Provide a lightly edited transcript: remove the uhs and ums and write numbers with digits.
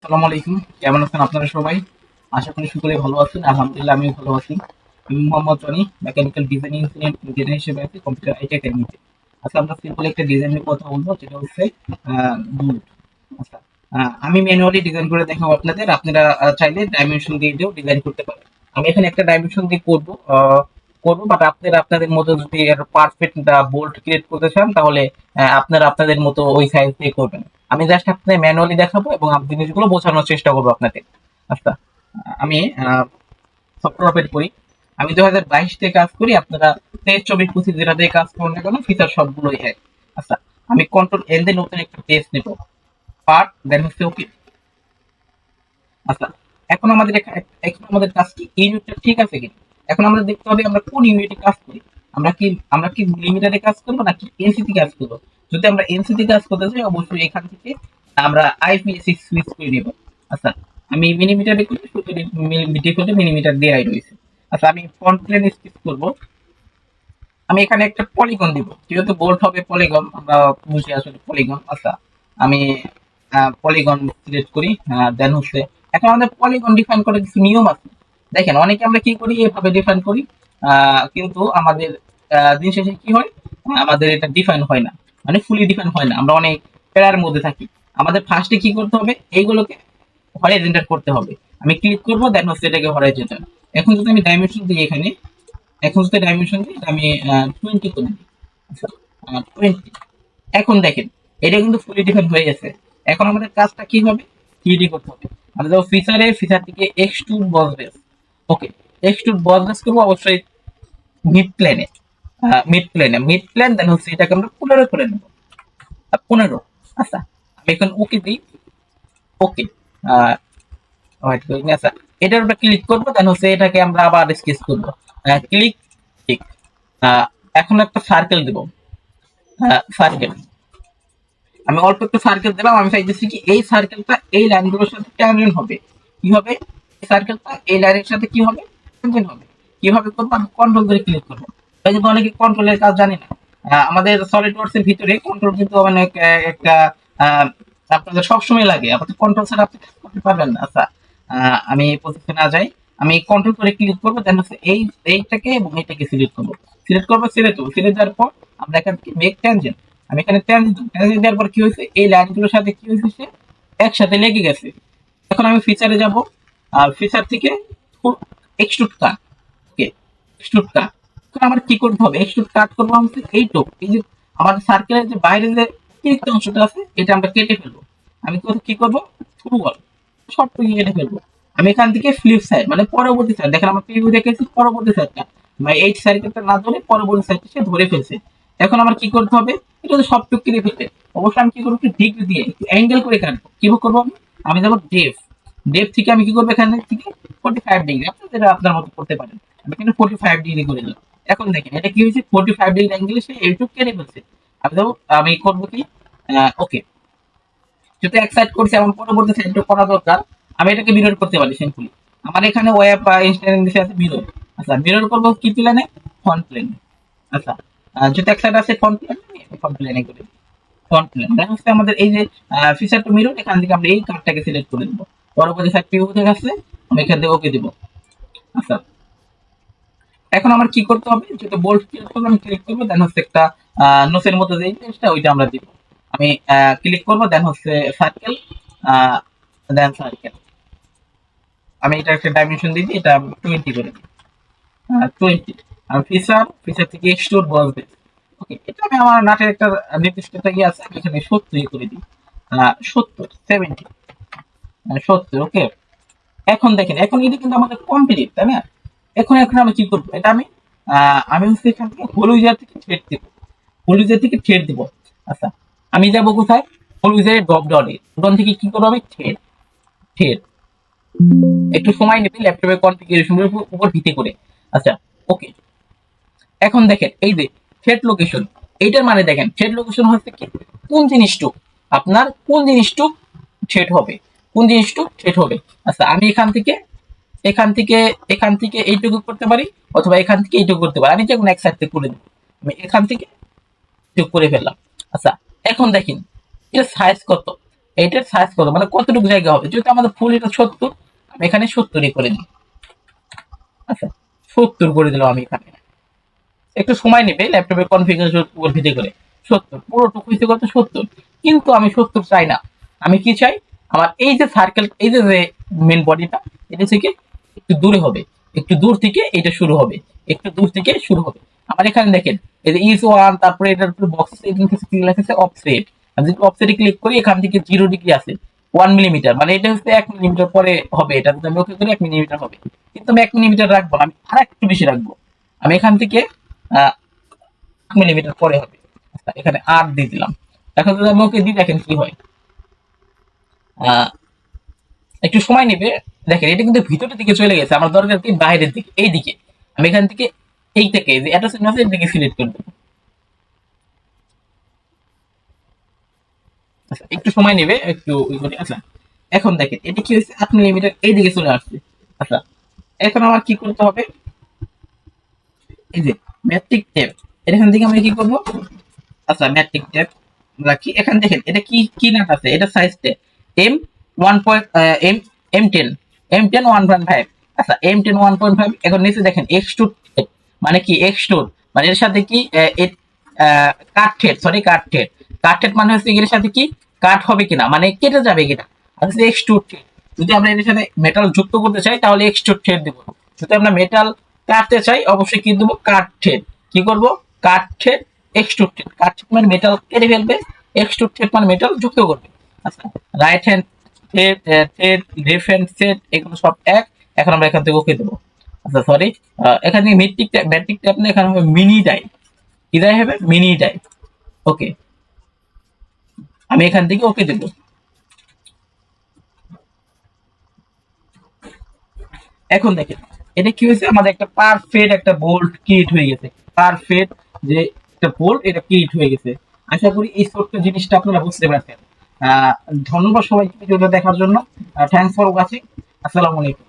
আসসালামু আলাইকুম। কেমন আছেন আপনারা সবাই? আশা করি সকলেই ভালো আছেন। আলহামদুলিল্লাহ আমিও ভালো আছি। আমি Mohammad Roni, mechanical design engineer হিসেবে আছি কম্পিউটার আইটি একাডেমিতে। আচ্ছা, আমরা সিম্পল একটা ডিজাইন নিয়ে কথা বলবো, যেটা হচ্ছে বুট। আচ্ছা, আমি ম্যানুয়ালি ডিজাইন করে দেখাবো আপনাদের। আপনারা চাইলে ডাইমেনশন দিয়ে দিয়েও ডিজাইন করতে পারেন। আমি এখানে একটা ডাইমেনশন দিয়ে করবো, বাট আপনারা আপনাদের মতো যদি পারফেক্ট বোল্ট ক্রিয়েট করতে চান, তাহলে আপনারা আপনাদের মতো ওই সাইজ দিয়ে করবেন। আমি জাস্ট আপনাদের ম্যানুয়ালি দেখাবো এবং জিনিসগুলো বোঝানোর চেষ্টা করবো আপনাদের। আচ্ছা, আমি সফটওয়্যার অপারেট করি। আমি 2022 থেকে কাজ করি। আপনারা 23, 24, 25 যেটা দিয়ে কাজ করুন না কেন, ফিচার সবগুলোই এক। আচ্ছা, আমি কন্ট্রোল এন দিয়ে নতুন একটা পেজ নেব। পার্ট দেন হচ্ছে ওকে। আচ্ছা, এখন আমাদের কাজ কি, ইউনিটটা ঠিক আছে কি? এখন আমরা দেখতে হবে আমরা কোন ইউনিটে কাজ করি। আমরা কি মিলিমিটারে কাজ করবো নাকি এনসিতে কাজ করবো? যদি আমরা এনসিতে কাজ করতে চাই, অবশ্যই এখান থেকে আমরা আইপিএসি সুইচ করে নিব। আচ্ছা, আমি মিলিমিটারে করি, ডিফল্টে মিলিমিটার দেওয়াই রয়েছে। আচ্ছা, আমি ফ্রন্ট প্লেন স্কেচ করবো। আমি এখানে একটা পলিগন দিব, যেহেতু বোল্ট হবে পলিগন, আমরা বুঝি আসলে পলিগন। আচ্ছা, আমি পলিগন সিলেক্ট করি। দেন হচ্ছে এখন আমাদের পলিগন ডিফাইন করার কিছু নিয়ম আছে। দেখেন, অনেকে আমরা কি করি, এভাবে ডিফাইন করি, কিন্তু আমাদের দিন শেষে কি হয়, আমাদের এটা ডিফাইন হয় না, মানে ফুলি ডিফাইন হয় না, আমরা অনেক প্যারার মধ্যে থাকি। আমাদের ফার্স্টে কি করতে হবে, এইগুলোকে হরাইজন্টাল করতে হবে। আমি ক্লিক করবো, দেন হচ্ছে এটাকে হরাইজন্টাল। এখন যদি আমি ডাইমেনশন দিই এখানে, এখন যদি ডাইমেনশন দিই, আমি 20 করে দিই। আচ্ছা, 20। এখন দেখেন, এটা কিন্তু ফুলি ডিফাইন হয়ে গেছে। এখন আমাদের কাজটা কি হবে, থ্রিডি করতে হবে। আমরা যাবো ফিচার থেকে এক্সট্রুড বস বেস। ওকে, এক্সট্রুড বস বেস করবো অবশ্যই মিড প্লেনে। মিড প্লেন, দেন হচ্ছে এটাকে আমরা 15 করে নেবো। 15। আচ্ছা, আমি এখন ওকে দিই। ওকে, ওয়েট করি। আচ্ছা, এটার উপরে ক্লিক করবো, দেন হচ্ছে এটাকে আমরা আবার স্কেচ করবো। ক্লিক, ঠিক। এখন একটা সার্কেল দেব। সার্কেল, আমি অল্প একটু সার্কেল দিলাম। আমি চাইতেছি কি, এই সার্কেলটা এই লাইনগুলোর সাথে ট্যানজেন্ট হবে। কি হবে, এই সার্কেলটা এই লাইনের সাথে কি হবে, ট্যানজেন্ট হবে। কিভাবে করবো, আমি কন্ট্রোল করে ক্লিক করবো। তাই কিন্তু অনেকে কন্ট্রোলের কাজ জানি না। আমাদের সলিড ওয়ার্কস এর ভিতরে কন্ট্রোল কিন্তু অনেক একটা আহ, আপনাদের সবসময় লাগে। আপনাদের কন্ট্রোল ছাড়া আপনি কাজ করতে পারবেন না। আচ্ছা, আমি প্রসেসে না যাই, আমি কন্ট্রোল করে ক্লিক করবো, দেন হচ্ছে এইটাকে এবং এইটাকে সিলেক্ট করবো। সিলেক্ট দেওয়ার পর আমরা এখান থেকে মেক ট্যানজেন্ট। আমি এখানে ট্যানজেন্ট দেওয়ার পর কি হয়েছে, এই লাইনগুলোর সাথে কি হয়েছে, সে একসাথে লেগে গেছে। এখন আমি ফিচারে যাব, ফিচার থেকে এক্সট্রুড কাট। ওকে, এক্সট্রুড কাট। এখন আমার কি করতে হবে, এক্সট্রুড কাট করবো হচ্ছে এইটুক, এই যে আমাদের সার্কেলের যে বাইরে যে অতিরিক্ত অংশটা আছে, এটা আমরা কেটে ফেলবো। আমি কি করবো, থ্রু বল, সবটুকু কেটে ফেলবো। আমি এখান থেকে ফ্লিপ সাইড, মানে পরবর্তী সাইড, দেখেন আমরা প্রিভিউ দেখেছি পরবর্তী সাইডটা, মানে এই সাইডটা না ধরে পরবর্তী সাইডটা সে ধরে ফেলছে। এখন আমার কি করতে হবে, এটা তো সবটুকু কেটে ফেলতে, অবশ্যই আমি কি করবো, একটু ডিগ্রি দিয়ে একটু অ্যাঙ্গেল করে কাটবো। কি করবো আমি, আমি যাবো ডেপ। ডেপ থেকে আমি কি করবো, এখানে থেকে 45 ডিগ্রি, আপনি যেটা আপনার মতো করতে পারেন। আমি কিন্তু 45 ডিগ্রি করে দিলাম। এখন দেখেন এটা কি হয়েছে, 45 ডিগ্রি অ্যাঙ্গেলে সে এইটুকু কেটে ফেলছে। আমি যাবো, আমি করবো কি, ওকে, যেহেতু এক সাইড করছি, আমার পরবর্তী সাইডটা করা দরকার। আমি এটাকে মিরর করতে পারি সিম্পলি। আমার এখানে ওয়েব ইনস্ট্যান্ট দিতে আছে মিরর। আচ্ছা, মিরর করবো কি প্লেনে, ফ্রন্ট প্লেন। আচ্ছা, যেহেতু এক সাইড আছে ফ্রন্ট প্লেন, ফ্রন্ট প্লেনে করে ফ্রন্ট প্লেন। দেখা যাচ্ছে আমাদের এই যে ফিচারটা মিরর, এখান থেকে আমরা এই কার্ডটাকে সিলেক্ট করে দেবো। পরবর্তী সাইড পিউ উঠে গেছে, আমি এখান থেকে ওকে দিব। আচ্ছা, এখন আমার কি করতে হবে, যেহেতু বোল্ট ক্লিক করবো, আমি ক্লিক করবো, দেন হচ্ছে একটা নোসের মতো যে জিনিসটা, ওইটা আমরা দিব। আমি ক্লিক করবো, দেন হচ্ছে সার্কেল, দেন সার্কেল। আমি এটা একটা ডাইমেনশন দিই, এটা 20 করে দিই। 20। আর ফিচার থেকে এক্সট্রুড বসবে। ওকে, এটা আমি আমার নাটের একটা নির্দিষ্ট একটা ইয়ে আছে, আমি এখানে 70 করে দিই। 70, 70, 70। ওকে, এখন দেখেন, এখন এটা কিন্তু আমাদের কমপ্লিট, তাই না? এখন আমি কি করবো, এটা আমি হচ্ছে এখান থেকে হলুইজার থেকে থ্রেড দিব। হলুইজার থেকে থ্রেড দিব। আচ্ছা, আমি যাবো কোথায়, হলুইজারের ড্রপ ডাউনে, ওখান থেকে কি করবো, আমি থ্রেড, থ্রেড। একটু সময় নেবে ল্যাপটপের কনফিগারেশনের উপর ভিত্তি করে। আচ্ছা, ওকে, এখন দেখেন এই যে থ্রেড লোকেশন, এইটার মানে দেখেন থ্রেড লোকেশন হচ্ছে কি, কোন জিনিসটুক আপনার, কোন জিনিসটুক থ্রেড হবে, কোন জিনিসটুক থ্রেড হবে। আচ্ছা, আমি এখান থেকে এখান থেকে এইটুকু করতে পারি, অথবা এখান থেকে এইটুকু করতে পারি। আমি যেকোনো এক সাইড থেকে করে দেবো। আমি এখান থেকে এইটুকু করে ফেললাম। আচ্ছা, এখন দেখেন এটা সাইজ কত, এটার সাইজ কত, মানে কতটুকু জায়গা হবে। যেহেতু আমাদের ফুল এটা 70, আমি এখানে 70 করে দিই। আচ্ছা, 70 করে দিলাম আমি এখানে। একটু সময় নেবে ল্যাপটপের কনফিগারেশন উপর ভিত্তি করে। 70 পুরোটুকু হইতে কত 70, কিন্তু আমি 70 চাই না। আমি কি চাই, আমার এই যে সার্কেল, এই যে মেন বডিটা, এটা থেকে একটু দূরে হবে, একটু দূর থেকে এটা শুরু হবে, একটু দূর থেকে শুরু হবে। আমার এখানে দেখেন এই যে ইজ ওয়ান, তারপরে এটার উপরে বক্স লেখা অফসেট। আমি যদি অফসেটে ক্লিক করি, এখান থেকে 0 ডিগ্রি আছে 1 মিলিমিটার, মানে এটা হচ্ছে 1 মিলিমিটার পরে হবে। এটা যদি আমি ওকে করি 1 মিলিমিটার হবে, কিন্তু আমি 1 মিলিমিটার রাখবো না, আমি আর একটু বেশি রাখবো। আমি এখান থেকে 1 মিলিমিটার পরে হবে। আচ্ছা, এখানে আর দিয়ে দিলাম। এখন যদি আমি ওকে দিই, দেখেন কি হয়। আহ, একটু সময় নেবে। দেখেন এটা কিন্তু ভিতরের দিকে চলে গেছে, আমার দরকার কি বাইরের দিকে, এই দিকে। আমি এখান থেকে এই থেকে যে অ্যাটাচমেন্ট আছে এর দিকে সিলেক্ট করে দেবো। আচ্ছা, একটু সময় নেবে, একটু ই করে। আচ্ছা, এখন দেখেন এটা কি হয়েছে, 8 মিলিমিটার এই দিকে চলে আসছে। আচ্ছা, এখন আমার কি করতে হবে, এই যে ম্যাট্রিক ট্যাব, এখান থেকে আমি কি করবো। আচ্ছা, ম্যাট্রিক ট্যাব রাখি। এখানে দেখেন এটা কি কি নাট আছে, এটা সাইজটা এম 1. M M10, M10 1.5। আচ্ছা, M10 1.5। এখন নিচে দেখেন এক্স টু, মানে কি এক্স টু, মানে এর সাথে কি কাট থ্রেড, সরি কাট থ্রেড। কাট থ্রেড মানে হচ্ছে এর সাথে কি কাট হবে কিনা, মানে কেটে যাবে কিনা। আর হচ্ছে এক্স টু থ্রেড, যদি আমরা এর সাথে মেটাল যুক্ত করতে চাই তাহলে এক্স টু থ্রেড দেবো। যদি আমরা মেটাল কাটতে চাই অবশ্যই কি দেবো, কাট থ্রেড। কি করবো, কাট থ্রেড এক্সট্রুড থ্রেড। কাট থ্রেড মানে মেটাল কেটে ফেলবে, এক্সট্রুড থ্রেড মানে মেটাল যুক্ত করবে। আচ্ছা, right hand thread, thread left hand thread, এগুলো সব এক। এখন আমরা এখান থেকে ওকে দেবো। আচ্ছা সরি, এখানে ম্যাট্রিক ট্যাব না, এখানে হবে মিনি ডাই। কি ডাই হবে, মিনি ডাই। ওকে, আমি এখান থেকে ওকে দেবো। এখন দেখেন এটা কি হয়েছে, আমাদের একটা পারফেক্ট একটা বোল্ট ক্রিয়েট হয়ে গেছে। পারফেক্ট যে একটা বোল্ট, এটা ক্রিয়েট হয়ে গেছে। আশা করি এই ছোট্ট জিনিসটা আপনারা বুঝতে পারছেন। ধন্যবাদ সবাইকে ভিডিওটা দেখার জন্য। Thanks for watching. আসসালামু আলাইকুম।